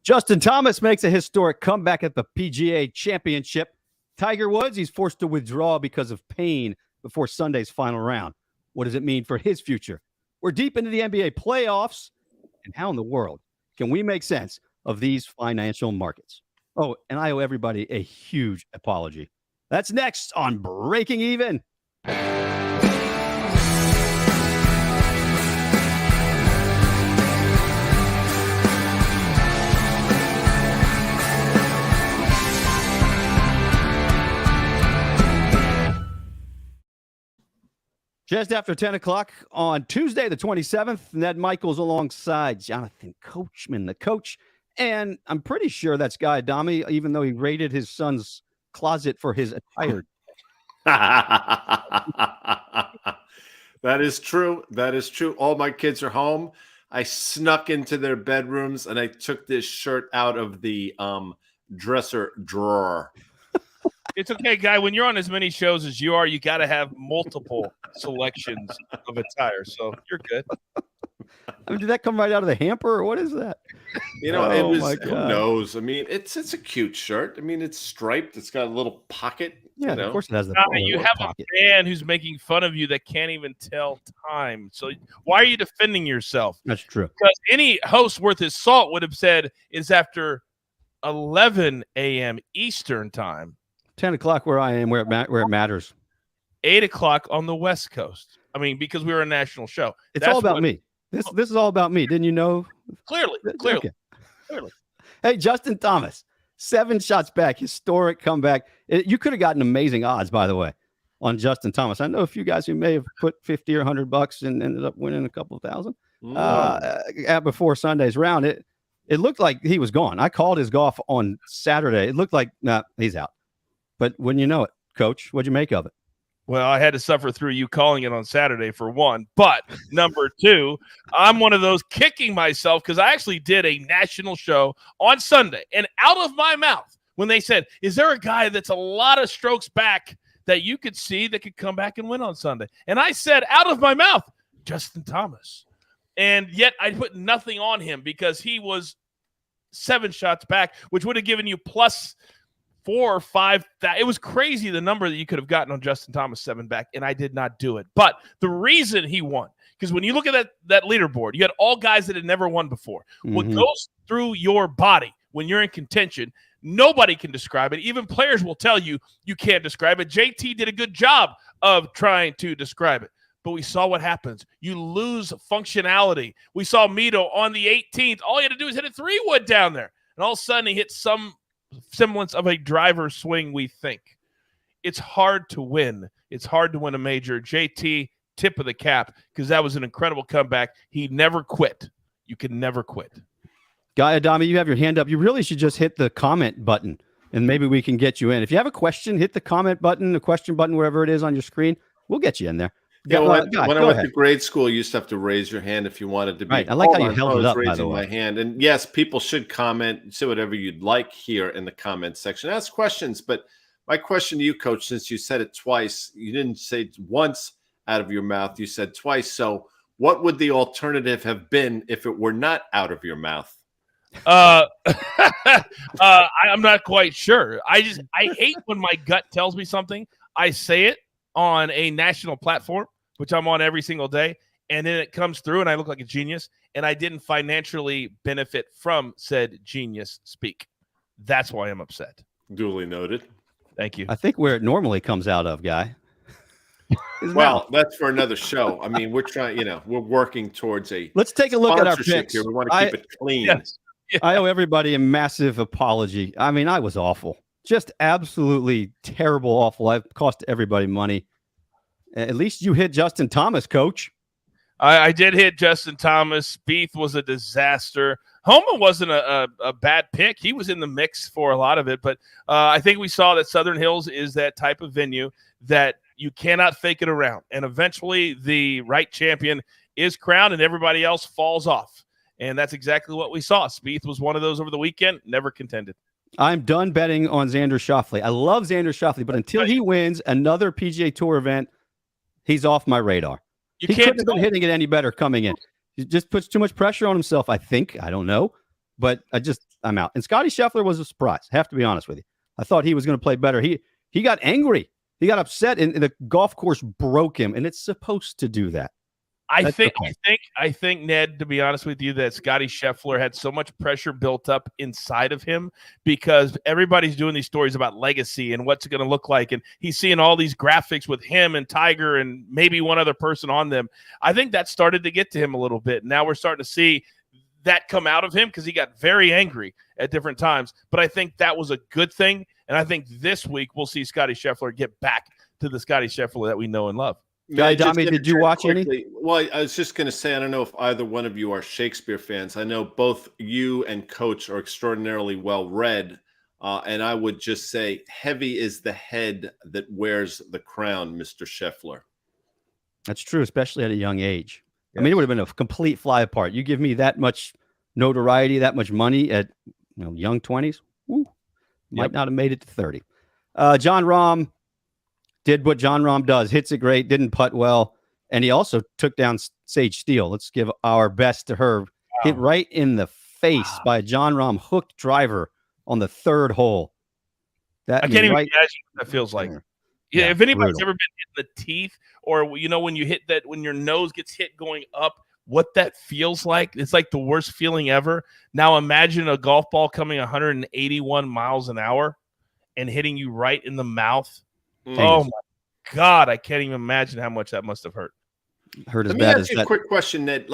Justin Thomas makes a historic comeback at the PGA Championship. Tiger Woods, he's forced to withdraw because of pain before Sunday's final round. What does it mean for his future? We're deep into the NBA playoffs. And how in the world can we make sense of these financial markets? Oh, and I owe everybody a huge apology. That's next on Breaking Even. Just after 10 o'clock on Tuesday, the 27th, Ned Michaels alongside Jonathan Coachman, the coach. And I'm pretty sure that's Guy Adami, even though he raided his son's closet for his attire. That is true. That is true. All my kids are home. I snuck into their bedrooms and I took this shirt out of the dresser drawer. It's okay, Guy. When you're on as many shows as you are, you got to have multiple selections of attire. So you're good. I mean, did that come right out of the hamper or what is that? You know, it was, who knows? I mean, it's a cute shirt. I mean, it's striped. It's got a little pocket. Yeah, of course it has the you have pocket. A fan who's making fun of you that can't even tell time. So why are you defending yourself? That's true. Because any host worth his salt would have said it's after 11 a.m. Eastern time. 10 o'clock where I am, where it matters. 8 o'clock on the West Coast. I mean, because we were a national show. It's all about me. This is all about me. Didn't you know? Clearly. Okay. Clearly. Hey, Justin Thomas, 7 shots back, historic comeback. You could have gotten amazing odds, by the way, on Justin Thomas. I know a few guys who may have put $50 or $100 and ended up winning a couple of thousand. Before Sunday's round, it looked like he was gone. I called his golf on Saturday. It looked like, he's out. But when you know it, Coach, what'd you make of it? Well, I had to suffer through you calling it on Saturday for one. But number two, I'm one of those kicking myself because I actually did a national show on Sunday. And out of my mouth, when they said, is there a guy that's a lot of strokes back that you could see that could come back and win on Sunday? And I said out of my mouth, Justin Thomas. And yet I put nothing on him because he was 7 shots back, which would have given you plus 4 or 5. It was crazy the number that you could have gotten on Justin Thomas 7 back, and I did not do it. But the reason he won, because when you look at that leaderboard, you had all guys that had never won before. Mm-hmm. What goes through your body when you're in contention, nobody can describe it. Even players will tell you you can't describe it. JT did a good job of trying to describe it. But we saw what happens. You lose functionality. We saw Mito on the 18th. All he had to do is hit a 3-wood down there. And all of a sudden he hit some semblance of a driver swing, we think. It's hard to win. It's hard to win a major. JT, tip of the cap, because that was an incredible comeback. He never quit. You can never quit. Guy Adami, you have your hand up. You really should just hit the comment button, and maybe we can get you in. If you have a question, hit the comment button, the question button, wherever it is on your screen. We'll get you in there. Yeah, when I went to grade school, you used to have to raise your hand if you wanted to be. Right. I like how you held it up, by the way. My hand. And yes, people should comment, say whatever you'd like here in the comment section. Ask questions. But my question to you, Coach, since you said it twice, you didn't say it once out of your mouth. You said twice. So what would the alternative have been if it were not out of your mouth? I'm not quite sure. I hate when my gut tells me something. I say it on a national platform, which I'm on every single day, and then it comes through and I look like a genius, and I didn't financially benefit from said genius speak. That's why I'm upset. Duly noted. Thank you. I think where it normally comes out of, Guy. Well, that's for another show. I mean, we're trying, we're working towards a Let's take a look at our picks. Here. We want to keep it clean. Yes. Yeah. I owe everybody a massive apology. I mean, I was awful. Just absolutely terrible, awful. I've cost everybody money. At least you hit Justin Thomas, Coach. I did hit Justin Thomas. Spieth was a disaster. Homa wasn't a bad pick. He was in the mix for a lot of it. But I think we saw that Southern Hills is that type of venue that you cannot fake it around. And eventually the right champion is crowned and everybody else falls off. And that's exactly what we saw. Spieth was one of those over the weekend, never contended. I'm done betting on Xander Schauffele. I love Xander Schauffele, but until he wins another PGA Tour event, he's off my radar. He couldn't have been hitting it any better coming in. He just puts too much pressure on himself, I think. I don't know. but I'm out. And Scotty Scheffler was a surprise. I have to be honest with you. I thought he was going to play better. He got angry. He got upset, and the golf course broke him, and it's supposed to do that. I think, Ned, to be honest with you, that Scotty Scheffler had so much pressure built up inside of him because everybody's doing these stories about legacy and what's it going to look like. And he's seeing all these graphics with him and Tiger and maybe one other person on them. I think that started to get to him a little bit. Now we're starting to see that come out of him because he got very angry at different times. But I think that was a good thing. And I think this week we'll see Scotty Scheffler get back to the Scotty Scheffler that we know and love. Adami, did you watch any? Well, I was just going to say, I don't know if either one of you are Shakespeare fans. I know both you and Coach are extraordinarily well read. And I would just say, heavy is the head that wears the crown, Mr. Scheffler. That's true, especially at a young age. Yes. I mean, it would have been a complete fly apart. You give me that much notoriety, that much money at young 20s, might not have made it to 30. John Rahm did what John Rahm does, hits it great, didn't putt well, and he also took down Sage Steele. Let's give our best to her. Wow. Hit right in the face by a John Rahm hooked driver on the third hole. I can't even imagine what that feels like. Yeah, if anybody's ever been hit in the teeth, or when you hit that, when your nose gets hit going up, what that feels like, it's like the worst feeling ever. Now imagine a golf ball coming 181 miles an hour and hitting you right in the mouth. Oh my God, I can't even imagine how much that must have hurt. Hurt as bad as that. Let me ask you a quick question, Ned.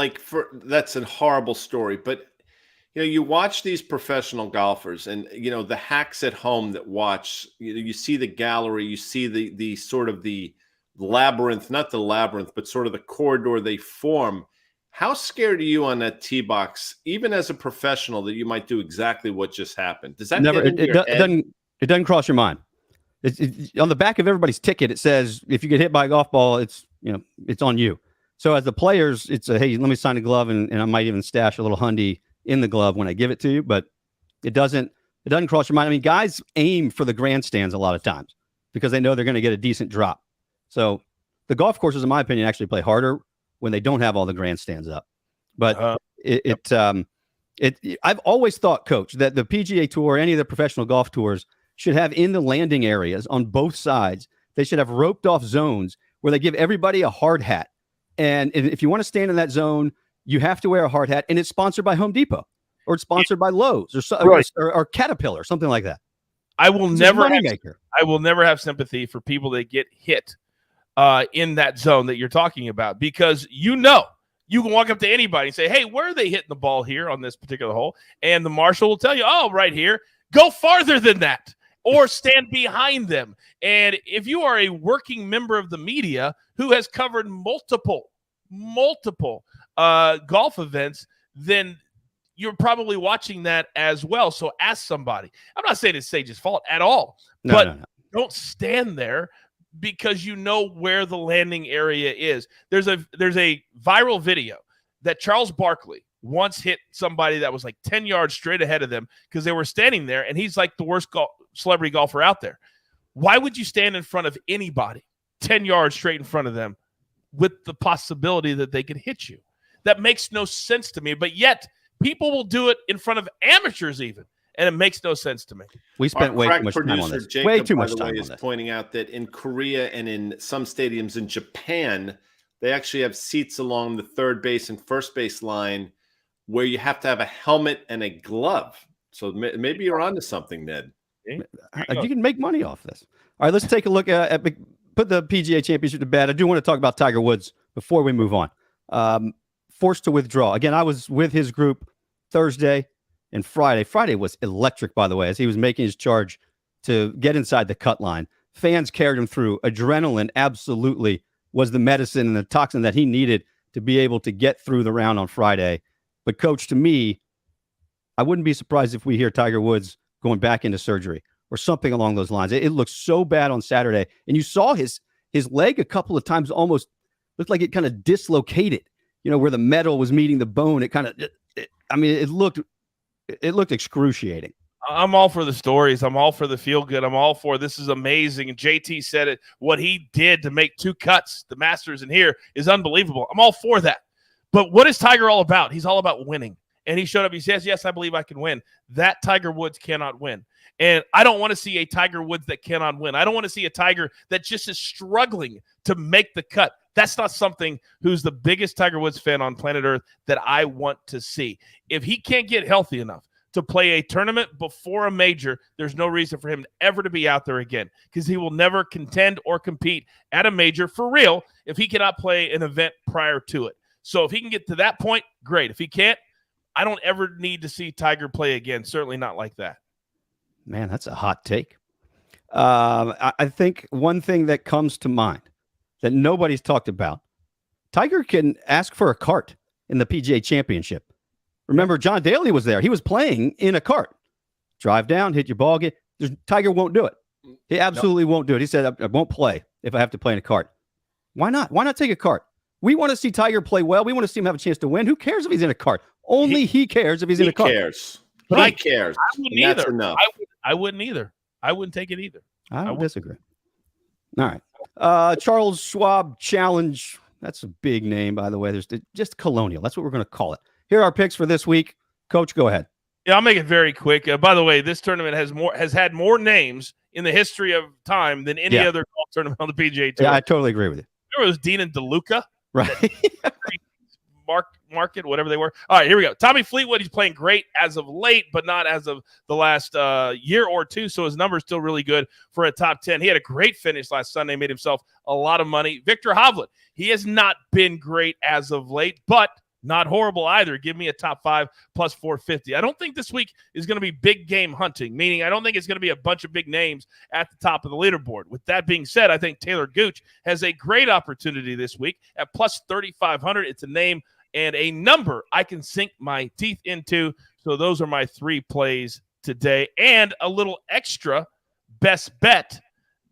That's a horrible story, but you watch these professional golfers, and the hacks at home that watch. You see the gallery, you see the sort of the labyrinth, not the labyrinth, but sort of the corridor they form. How scared are you on that tee box, even as a professional, that you might do exactly what just happened? Does that never? It doesn't cross your mind. On the back of everybody's ticket, it says if you get hit by a golf ball, it's on you. So as the players, it's hey, let me sign a glove, and I might even stash a little hundy in the glove when I give it to you. But it doesn't cross your mind. I mean, guys aim for the grandstands a lot of times because they know they're going to get a decent drop. So the golf courses, in my opinion, actually play harder when they don't have all the grandstands up. But I've always thought, Coach, that the PGA Tour, any of the professional golf tours, should have in the landing areas on both sides, they should have roped off zones where they give everybody a hard hat. And if you want to stand in that zone, you have to wear a hard hat. And it's sponsored by Home Depot, or it's sponsored by Lowe's or Caterpillar, something like that. I will never have sympathy for people that get hit in that zone that you're talking about, because you can walk up to anybody and say, hey, where are they hitting the ball here on this particular hole? And the marshal will tell you, oh, right here. Go farther than that, or stand behind them. And if you are a working member of the media who has covered multiple golf events, then you're probably watching that as well. So ask somebody. I'm not saying it's Sage's fault at all, but don't stand there because you know where the landing area is. There's a viral video that Charles Barkley once hit somebody that was like 10 yards straight ahead of them because they were standing there, and he's like the worst celebrity golfer out there. Why would you stand in front of anybody 10 yards straight in front of them with the possibility that they could hit you? That makes no sense to me, but yet people will do it in front of amateurs even, and it makes no sense to me. We spent way too much time on this. Jacob, way too much by the time way, on is this. Pointing out that in Korea and in some stadiums in Japan, they actually have seats along the third base and first base line where you have to have a helmet and a glove. So maybe you're onto something, Ned. You can make money off this. All right, let's take a look at put the PGA Championship to bed. I do want to talk about Tiger Woods before we move on. Forced to withdraw. Again, I was with his group Thursday and Friday. Friday was electric, by the way, as he was making his charge to get inside the cut line. Fans carried him through. Adrenaline absolutely was the medicine and the toxin that he needed to be able to get through the round on Friday. But, Coach, to me, I wouldn't be surprised if we hear Tiger Woods going back into surgery or something along those lines. It looked so bad on Saturday. And you saw his leg a couple of times almost looked like it kind of dislocated, where the metal was meeting the bone. It kind of, it looked excruciating. I'm all for the stories. I'm all for the feel good. I'm all for this is amazing. And JT said it. What he did to make 2 cuts, the Masters in here, is unbelievable. I'm all for that. But what is Tiger all about? He's all about winning. and he showed up. He says, yes, I believe I can win. That Tiger Woods cannot win. And I don't want to see a Tiger Woods that cannot win. I don't want to see a Tiger that just is struggling to make the cut. That's not something who's the biggest Tiger Woods fan on planet Earth that I want to see. If he can't get healthy enough to play a tournament before a major, there's no reason for him ever to be out there again, because he will never contend or compete at a major for real if he cannot play an event prior to it. So if he can get to that point, great. If he can't, I don't ever need to see Tiger play again. Certainly not like that. Man, that's a hot take. I think one thing that comes to mind that nobody's talked about, Tiger can ask for a cart in the PGA Championship. Remember, John Daly was there. He was playing in a cart. Drive down, hit your ball. Tiger won't do it. He absolutely won't do it. He said, I won't play if I have to play in a cart. Why not? Why not take a cart? We want to see Tiger play well. We want to see him have a chance to win. Who cares if he's in a cart? Only he cares if he's in a cart. He cares. I wouldn't either. I wouldn't either. I wouldn't take it either. I don't disagree. All right. Charles Schwab Challenge. That's a big name, by the way. There's just Colonial. That's what we're going to call it. Here are our picks for this week. Coach, go ahead. Yeah, I'll make it very quick. By the way, this tournament has had more names in the history of time than any other golf tournament on the PGA Tour. Yeah, I totally agree with you. There was Dean and DeLuca. Right. Market, whatever they were. All right, here we go. Tommy Fleetwood, he's playing great as of late, but not as of the last year or two, so his number is still really good for a top 10. He had a great finish last Sunday, made himself a lot of money. Victor Hovland, he has not been great as of late, but not horrible either. Give me a top 5 plus 450. I don't think this week is going to be big game hunting, meaning I don't think it's going to be a bunch of big names at the top of the leaderboard. With that being said, I think Taylor Gooch has a great opportunity this week at plus 3,500. It's a name and a number I can sink my teeth into. So those are my 3 plays today. And a little extra best bet,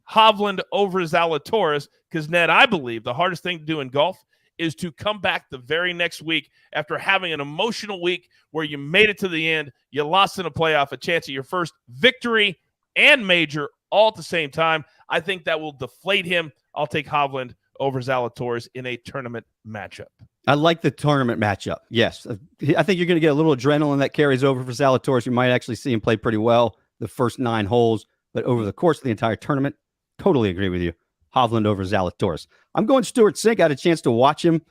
Hovland over Zalatoris, because, Ned, I believe the hardest thing to do in golf is to come back the very next week after having an emotional week where you made it to the end, you lost in a playoff, a chance at your first victory and major all at the same time. I think that will deflate him. I'll take Hovland over Zalatoris in a tournament matchup. I like the tournament matchup. Yes. I think you're going to get a little adrenaline that carries over for Zalatoris. You might actually see him play pretty well the first 9 holes, but over the course of the entire tournament, totally agree with you. Hovland over Zalatoris. I'm going Stuart Sink. I had a chance to watch him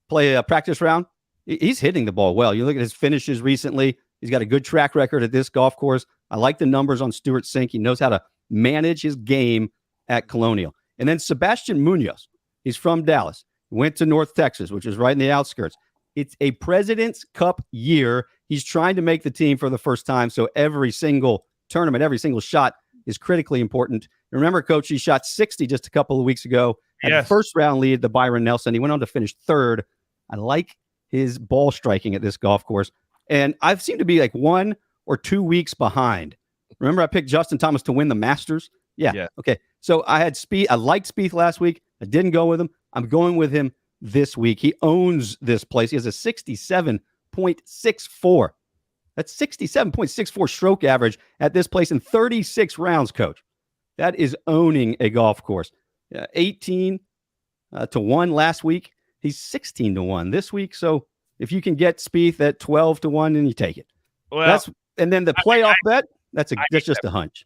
play a practice round. He's hitting the ball well. You look at his finishes recently. He's got a good track record at this golf course. I like the numbers on Stuart Sink. He knows how to manage his game at Colonial. And then Sebastian Munoz. He's from Dallas. Went to North Texas, which is right in the outskirts. It's a President's Cup year. He's trying to make the team for the first time. So every single tournament, every single shot is critically important. Remember, Coach, he shot 60 just a couple of weeks ago. Had the first round lead, the Byron Nelson. He went on to finish 3rd. I like his ball striking at this golf course. And I've seemed to be like 1 or 2 weeks behind. Remember, I picked Justin Thomas to win the Masters? Yeah. Okay. So I had Spieth. I liked Spieth last week. I didn't go with him. I'm going with him this week. He owns this place. He has a 67.64. That's 67.64 stroke average at this place in 36 rounds, Coach. That is owning a golf course. 18 to 1 last week. He's 16 to 1 this week. So if you can get Spieth at 12 to 1, then you take it. Well, and then the playoff bet, that's just a hunch.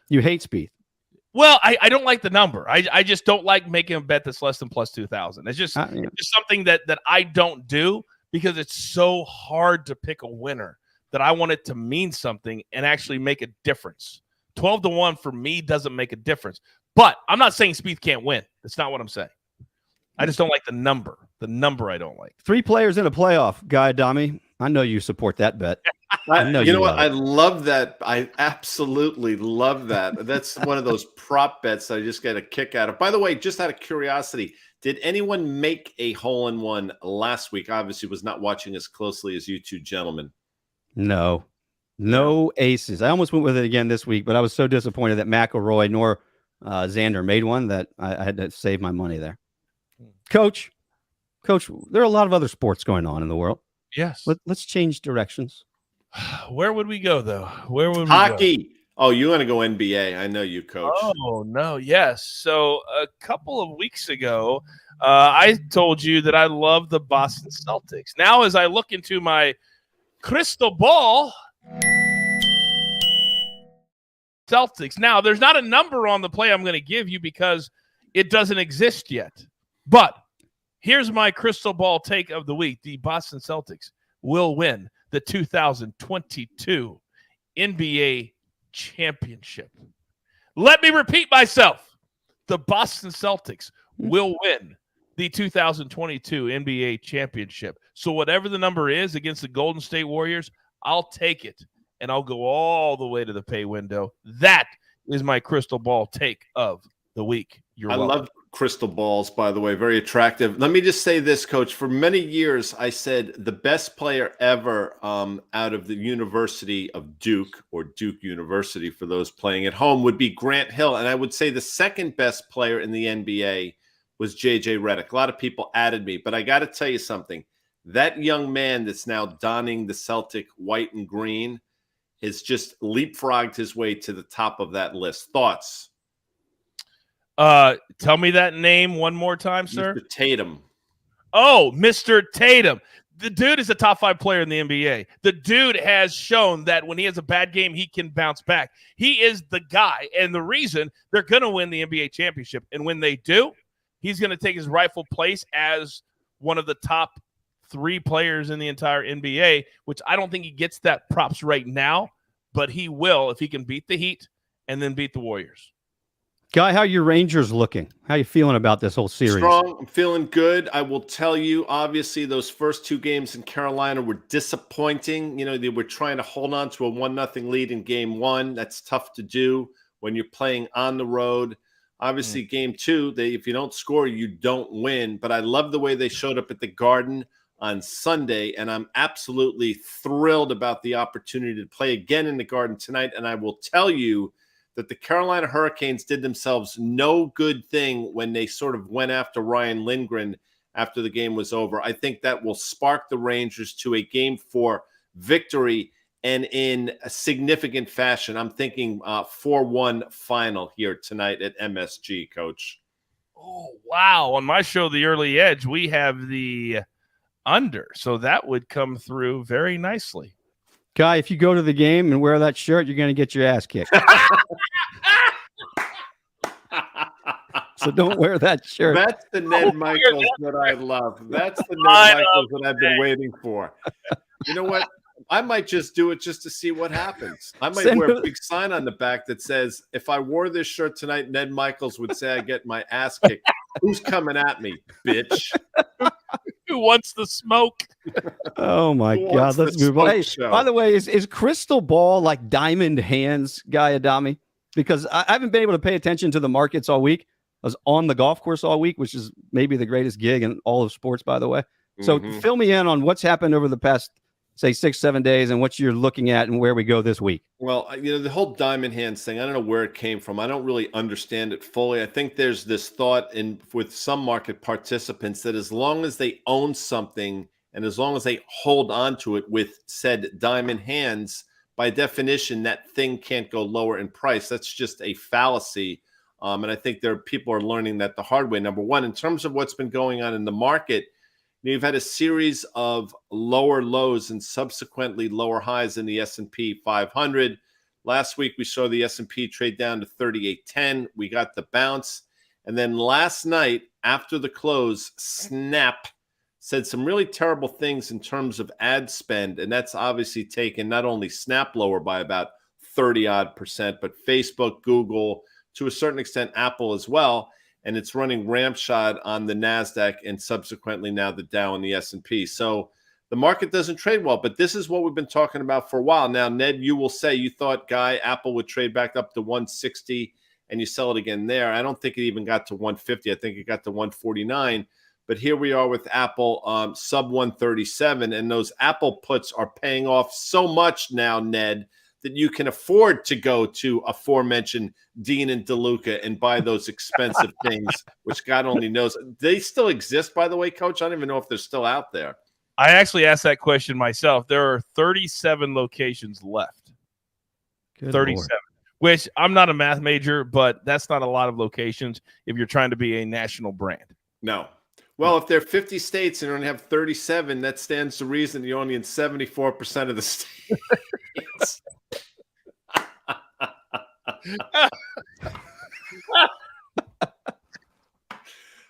You hate Spieth. Well, I don't like the number. I just don't like making a bet that's less than plus 2,000. It's just something that I don't do because it's so hard to pick a winner that I want it to mean something and actually make a difference. 12 to 1 for me doesn't make a difference. But I'm not saying Spieth can't win. That's not what I'm saying. I just don't like the number. The number I don't like. 3 players in a playoff, Guy Adami. I know you support that bet. I know you know what? I love that. I absolutely love that. That's one of those prop bets that I just get a kick out of. By the way, just out of curiosity, did anyone make a hole-in-one last week? Obviously, was not watching as closely as you two gentlemen. No aces. I almost went with it again this week, but I was so disappointed that McIlroy nor Xander made one that I had to save my money there. Coach, there are a lot of other sports going on in the world. Yes. Let's change directions. Where would we go, though? Where would we Hockey. go? Oh, you want to go NBA? I know you, Coach. Oh, no. Yes. So a couple of weeks ago, I told you that I love the Boston Celtics. Now, as I look into my crystal ball. Celtics. Now, there's not a number on the play I'm going to give you because it doesn't exist yet. But here's my crystal ball take of the week. The Boston Celtics will win the 2022 NBA Championship. Let me repeat myself. The Boston Celtics will win the 2022 NBA Championship. So whatever the number is against the Golden State Warriors, I'll take it. And I'll go all the way to the pay window. That is my crystal ball take of the week. I love crystal balls, by the way. Very attractive. Let me just say this, Coach. For many years, I said the best player ever out of the University of Duke, or Duke University for those playing at home, would be Grant Hill. And I would say the second best player in the NBA was J.J. Redick. A lot of people added me, but I got to tell you something. That young man that's now donning the Celtic white and green has just leapfrogged his way to the top of that list. Thoughts? Tell me that name one more time, sir. Mr. Tatum. Oh, Mr. Tatum. The dude is a top 5 player in the NBA. The dude has shown that when he has a bad game, he can bounce back. He is the guy, and the reason they're going to win the NBA championship. And when they do, he's going to take his rightful place as one of the top 3 players in the entire NBA, which I don't think he gets that props right now, but he will if he can beat the Heat and then beat the Warriors. Guy, how are your Rangers looking? How you feeling about this whole series? Strong. I'm feeling good. I will tell you, obviously, those first 2 games in Carolina were disappointing. You know, they were trying to hold on to a 1-0 lead in game 1. That's tough to do when you're playing on the road. Obviously, game 2, if you don't score, you don't win. But I love the way they showed up at the Garden on Sunday, and I'm absolutely thrilled about the opportunity to play again in the Garden tonight. And I will tell you that the Carolina Hurricanes did themselves no good thing when they sort of went after Ryan Lindgren after the game was over. I think that will spark the Rangers to a Game 4 victory, and in a significant fashion. I'm thinking 4-1 final here tonight at MSG, Coach. Oh, wow. On my show, The Early Edge, we have the under, so that would come through very nicely. Guy, if you go to the game and wear that shirt, you're going to get your ass kicked. So don't wear that shirt. That's the Ned Michaels that I love. That's the Ned Michaels that I've been waiting for. You know what? I might just do it just to see what happens. I might wear a big sign on the back that says, if I wore this shirt tonight, Ned Michaels would say I get my ass kicked. Who's coming at me, bitch? Who wants the smoke? Oh, my God. Let's move on. Hey, by the way, is crystal ball like diamond hands, Guy Adami? Because I haven't been able to pay attention to the markets all week. I was on the golf course all week, which is maybe the greatest gig in all of sports, by the way. So fill me in on what's happened over the past, say, 6-7 days and what you're looking at and where we go this week. Well, you know, the whole diamond hands thing, I don't know where it came from. I don't really understand it fully. I think there's this thought with some market participants that as long as they own something and as long as they hold on to it with said diamond hands, by definition, that thing can't go lower in price. That's just a fallacy. And I think people are learning that the hard way. Number one, in terms of what's been going on in the market, you've had a series of lower lows and subsequently lower highs in the S&P 500. Last week, we saw the S&P trade down to 38.10. We got the bounce. And then last night, after the close, Snap said some really terrible things in terms of ad spend. And that's obviously taken not only Snap lower by about 30-odd%, but Facebook, Google, to a certain extent, Apple as well. And it's running ramshot on the NASDAQ and subsequently now the Dow and the S&P. So the market doesn't trade well, but this is what we've been talking about for a while. Now, Ned, you will say you thought, Guy, Apple would trade back up to 160 and you sell it again there. I don't think it even got to 150. I think it got to 149. But here we are with Apple sub 137, and those Apple puts are paying off so much now, Ned, that you can afford to go to aforementioned Dean and DeLuca and buy those expensive things, which God only knows. They still exist, by the way, Coach? I don't even know if they're still out there. I actually asked that question myself. There are 37 locations left. Good 37, Lord. Which I'm not a math major, but that's not a lot of locations if you're trying to be a national brand. No. Well, if there are 50 states and you only have 37, that stands to reason you're only in 74% of the states.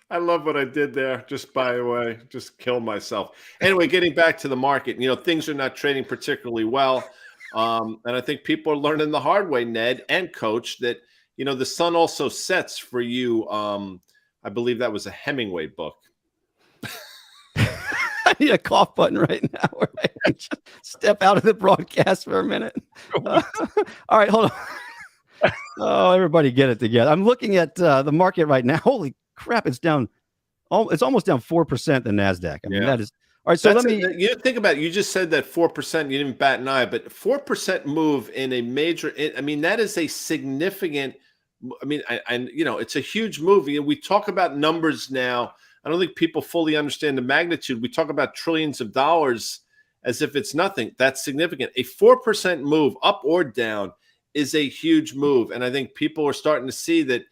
I love what I did there. Just by the way, just killed myself. Anyway, getting back to the market, things are not trading particularly well. And I think people are learning the hard way, Ned and Coach, that, the sun also sets for you. I believe that was a Hemingway book. I need a cough button right now where I can just step out of the broadcast for a minute. All right, hold on. Oh, everybody get it together. I'm looking at the market right now. Holy crap, it's down. It's almost down 4%, the NASDAQ. I mean, that is all right. So you think about it. You just said that 4%, you didn't bat an eye, but 4% move in a major, that is a significant, it's a huge move. We talk about numbers now. I don't think people fully understand the magnitude. We talk about trillions of dollars as if it's nothing. That's significant. A 4% move up or down is a huge move. And I think people are starting to see that,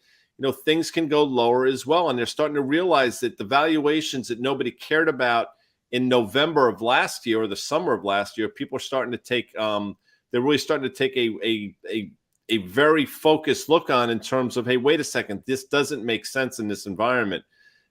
things can go lower as well. And they're starting to realize that the valuations that nobody cared about in November of last year or the summer of last year, people are starting to take, they're really starting to take a very focused look on in terms of, hey, wait a second, this doesn't make sense in this environment.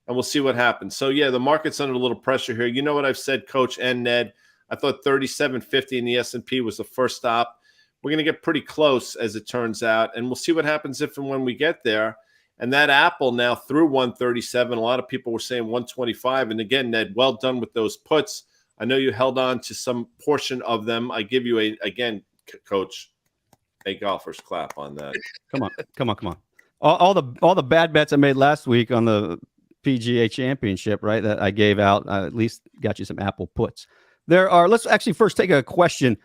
And we'll see what happens. So, yeah, the market's under a little pressure here. You know what I've said, Coach and Ned? I thought 37.50 in the S&P was the first stop. We're going to get pretty close, as it turns out, and we'll see what happens if and when we get there. And that Apple now through 137. A lot of people were saying 125. And again, Ned, well done with those puts. I know you held on to some portion of them. I give you again, Coach, a golfer's clap on that. Come on. All the bad bets I made last week on the PGA Championship, right, that I gave out, at least got you some Apple puts. Let's actually first take a question.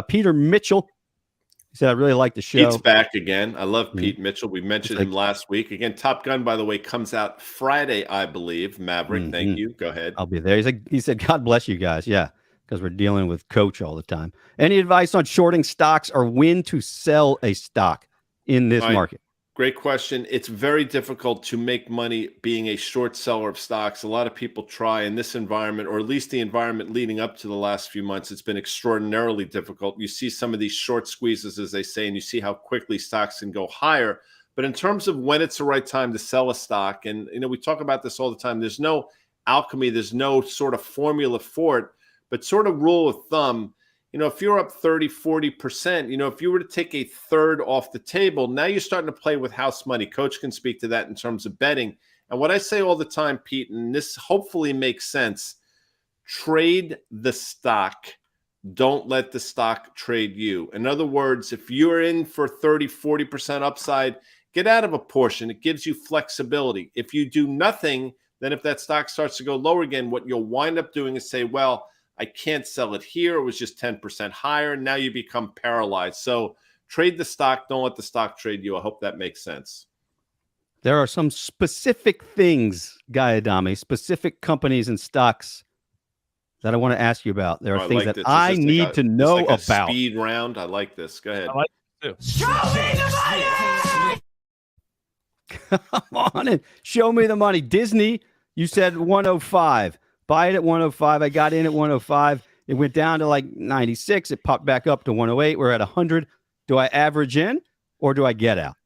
Peter Mitchell, he said, I really like the show. Pete's back again. I love Pete Mitchell. We mentioned him last week. Again, Top Gun, by the way, comes out Friday, I believe. Maverick, thank you. Go ahead. I'll be there. He said, God bless you guys. Yeah, because we're dealing with Coach all the time. Any advice on shorting stocks or when to sell a stock in this market? Great question. It's very difficult to make money being a short seller of stocks. A lot of people try in this environment, or at least the environment leading up to the last few months. It's been extraordinarily difficult. You see some of these short squeezes, as they say, and you see how quickly stocks can go higher. But in terms of when it's the right time to sell a stock, and we talk about this all the time, there's no alchemy, there's no sort of formula for it, but sort of rule of thumb, if you're up 30, 40%, if you were to take a third off the table, now you're starting to play with house money. Coach can speak to that in terms of betting. And what I say all the time, Pete, and this hopefully makes sense, trade the stock. Don't let the stock trade you. In other words, if you're in for 30, 40% upside, get out of a portion. It gives you flexibility. If you do nothing, then if that stock starts to go lower again, what you'll wind up doing is say, well, I can't sell it here. It was just 10% higher. Now you become paralyzed. So trade the stock. Don't let the stock trade you. I hope that makes sense. There are some specific things, Guy Adami, specific companies and stocks that I want to ask you about. There are things that I need to know about. Speed round. I like this. Go ahead. I like it too. Show me the money! Come on and show me the money. Disney, you said 105. Buy it at 105. I got in at 105. It went down to like 96. It popped back up to 108. We're at 100. Do I average in or do I get out?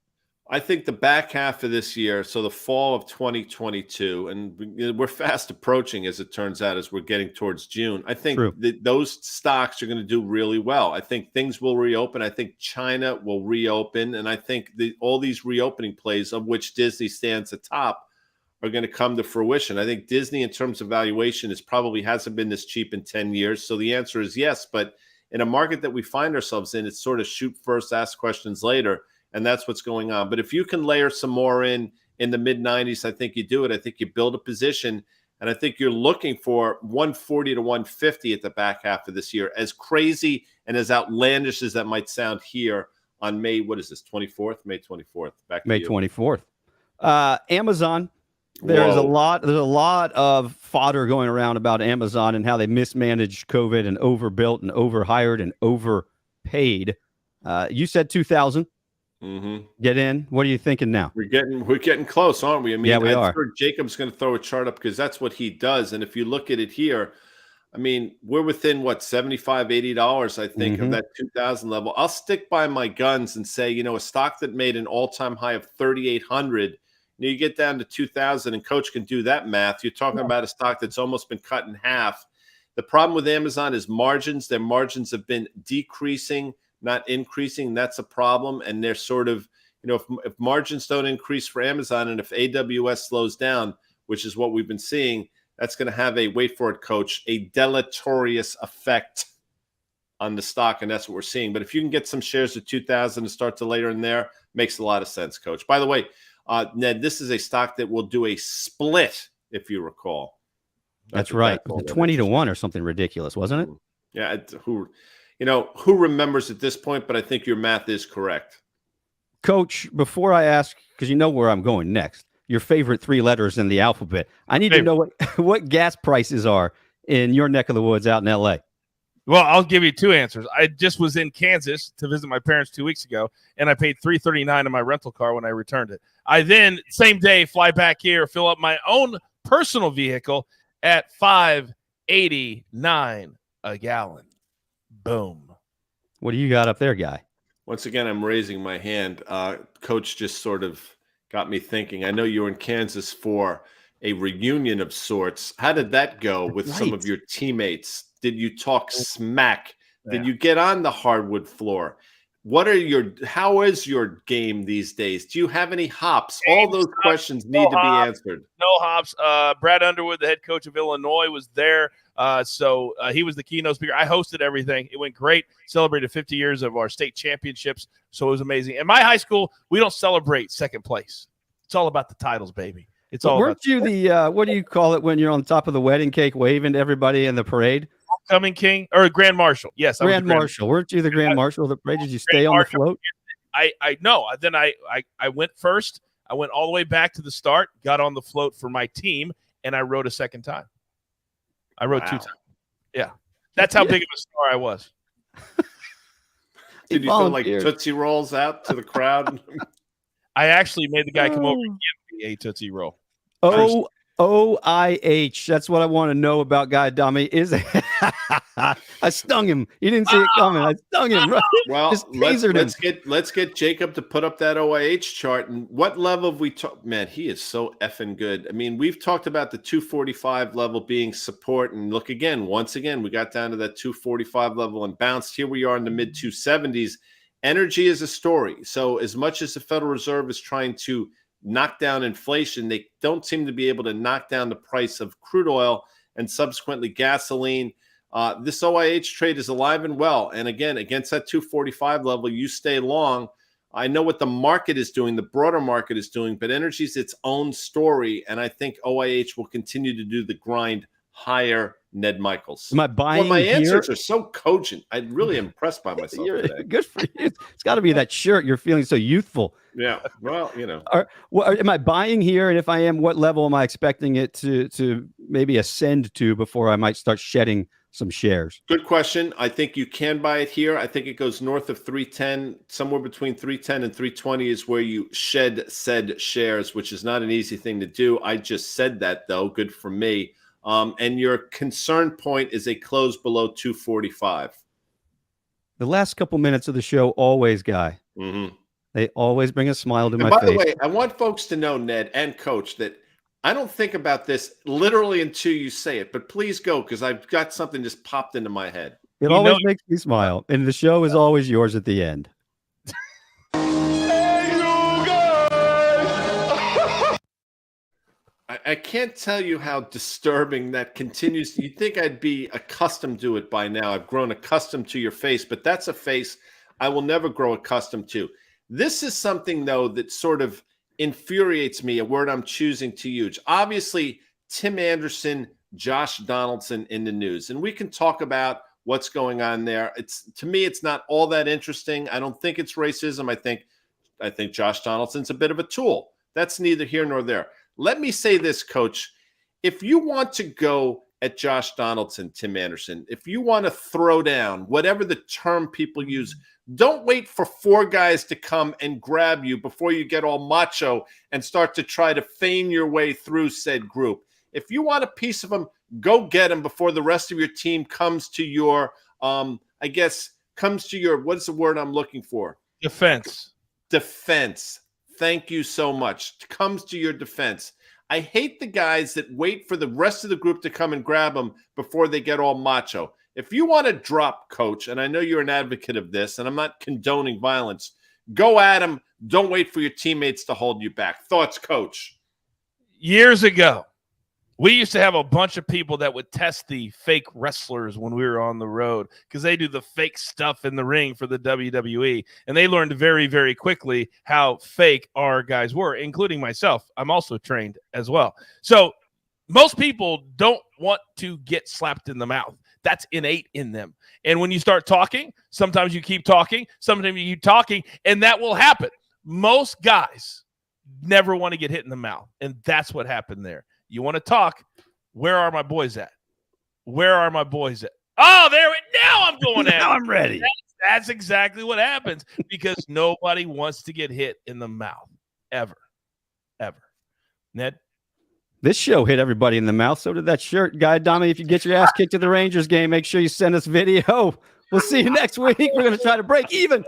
I think the back half of this year, so the fall of 2022, and we're fast approaching, as it turns out, as we're getting towards June. I think that those stocks are going to do really well. I think things will reopen. I think China will reopen. And I think all these reopening plays, of which Disney stands atop, are going to come to fruition. I think Disney, in terms of valuation, probably hasn't been this cheap in 10 years. So the answer is yes. But in a market that we find ourselves in, it's sort of shoot first, ask questions later. And that's what's going on. But if you can layer some more in the mid-90s, I think you do it. I think you build a position. And I think you're looking for 140 to 150 at the back half of this year. As crazy and as outlandish as that might sound here on May, what is this, 24th? May 24th. Back to May you. 24th. Amazon. There's a lot of fodder going around about Amazon and how they mismanaged COVID and overbuilt and overhired and overpaid. You said 2,000. Get in. What are you thinking now? We're getting close, aren't we? I mean, Yeah, we are. Heard Jacob's going to throw a chart up because that's what he does. And if you look at it here, I mean, we're within what, $75, $80, I think, of that 2000 level. I'll stick by my guns and say, a stock that made an all-time high of 3,800. You get down to 2000, and Coach can do that math. You're talking about a stock that's almost been cut in half. The problem with Amazon is margins. Their margins have been decreasing, not increasing. That's a problem. And they're sort of, if margins don't increase for Amazon, and if AWS slows down, which is what we've been seeing, that's going to have a, wait for it, Coach, a deleterious effect on the stock, and that's what we're seeing. But if you can get some shares of 2000 and start to later in there, makes a lot of sense, Coach. By the way, Ned, this is a stock that will do a split, if you recall. That's right. 20-1 or something ridiculous, wasn't it? Yeah. Who remembers at this point? But I think your math is correct. Coach, before I ask, because you know where I'm going next, your favorite 3 letters in the alphabet, I need to know what gas prices are in your neck of the woods out in L.A. Well, I'll give you 2 answers. I just was in Kansas to visit my parents 2 weeks ago, and I paid $339 in my rental car when I returned it. I then, same day, fly back here, fill up my own personal vehicle at $5.89 a gallon. Boom. What do you got up there, guy? Once again, I'm raising my hand. Coach just sort of got me thinking. I know you were in Kansas for a reunion of sorts. How did that go with some of your teammates? Did you talk smack? Did you get on the hardwood floor? How is your game these days? Do you have any hops? All those questions need to be answered. No hops. Brad Underwood, the head coach of Illinois, was there. So he was the keynote speaker. I hosted everything. It went great. Celebrated 50 years of our state championships. So it was amazing. In my high school, we don't celebrate second place. It's all about the titles, baby. It's all. Weren't you the what do you call it when you're on top of the wedding cake waving to everybody in the parade? Homecoming king or Grand Marshal? Yes, Grand Marshal. Weren't you the Grand Marshal of the parade? Did you stay on the float? I know. Then I went first. I went all the way back to the start, got on the float for my team, and I rode a second time. I rode 2 times. Yeah, that's how big of a star I was. Did you throw like Tootsie Rolls out to the crowd? I actually made the guy come over and give me a Tootsie Roll. OIH. That's what I want to know about Guy Adami. I stung him. He didn't see it coming. I stung him. Right? Well, let's get Jacob to put up that OIH chart. And what level have we talked? Man, he is so effing good. I mean, we've talked about the 245 level being support. And look again, once again, we got down to that 245 level and bounced. Here we are in the mid 270s. Energy is a story. So as much as the Federal Reserve is trying to knock down inflation, they don't seem to be able to knock down the price of crude oil and subsequently gasoline. This OIH trade is alive and well. And again, against that 245 level, you stay long. I know what the market is doing, the broader market is doing, but energy is its own story. And I think OIH will continue to do the grind higher. Ned Michaels. Am I buying my here? answers are so cogent. I'm really impressed by myself today. Good for you. It's got to be that shirt. You're feeling so youthful. Yeah. Well, am I buying here? And if I am, what level am I expecting it to maybe ascend to before I might start shedding some shares? Good question. I think you can buy it here. I think it goes north of 310. Somewhere between 310 and 320 is where you shed said shares, which is not an easy thing to do. I just said that, though. Good for me. And your concern point is a close below 245. The last couple minutes of the show, always, Guy. Mm-hmm. They always bring a smile to my face. By face. the way, I want folks to know, Ned and Coach, that I don't think about this literally until you say it. But please go, because I've got something just popped into my head. It always makes me smile. And the show is always yours at the end. I can't tell you how disturbing that continues. You'd think I'd be accustomed to it by now. I've grown accustomed to your face, but that's a face I will never grow accustomed to. This is something, though, that sort of infuriates me, a word I'm choosing to use. Obviously, Tim Anderson, Josh Donaldson in the news, and we can talk about what's going on there. To me, it's not all that interesting. I don't think it's racism. I think Josh Donaldson's a bit of a tool. That's neither here nor there. Let me say this, Coach. If you want to go at Josh Donaldson, Tim Anderson. If you want to throw down, whatever the term people use, don't wait for 4 guys to come and grab you before you get all macho and start to try to feign your way through said group. If you want a piece of them, go get them before the rest of your team comes to your, what's the word I'm looking for? Defense. Thank you so much. Comes to your defense. I hate the guys that wait for the rest of the group to come and grab them before they get all macho. If you want to drop, coach, and I know you're an advocate of this, and I'm not condoning violence, go at them. Don't wait for your teammates to hold you back. Thoughts, coach? Years ago, we used to have a bunch of people that would test the fake wrestlers when we were on the road because they do the fake stuff in the ring for the WWE. And they learned very, very quickly how fake our guys were, including myself. I'm also trained as well. So most people don't want to get slapped in the mouth. That's innate in them. And when you start talking, sometimes you keep talking, sometimes you keep talking, and that will happen. Most guys never want to get hit in the mouth. And that's what happened there. You want to talk, where are my boys at? Where are my boys at? Oh, now I'm going at Now I'm ready. That's exactly what happens because nobody wants to get hit in the mouth. Ever. Ned? This show hit everybody in the mouth. So did that shirt guy. Adami, if you get your ass kicked at the Rangers game, make sure you send us video. We'll see you next week. We're going to try to break even.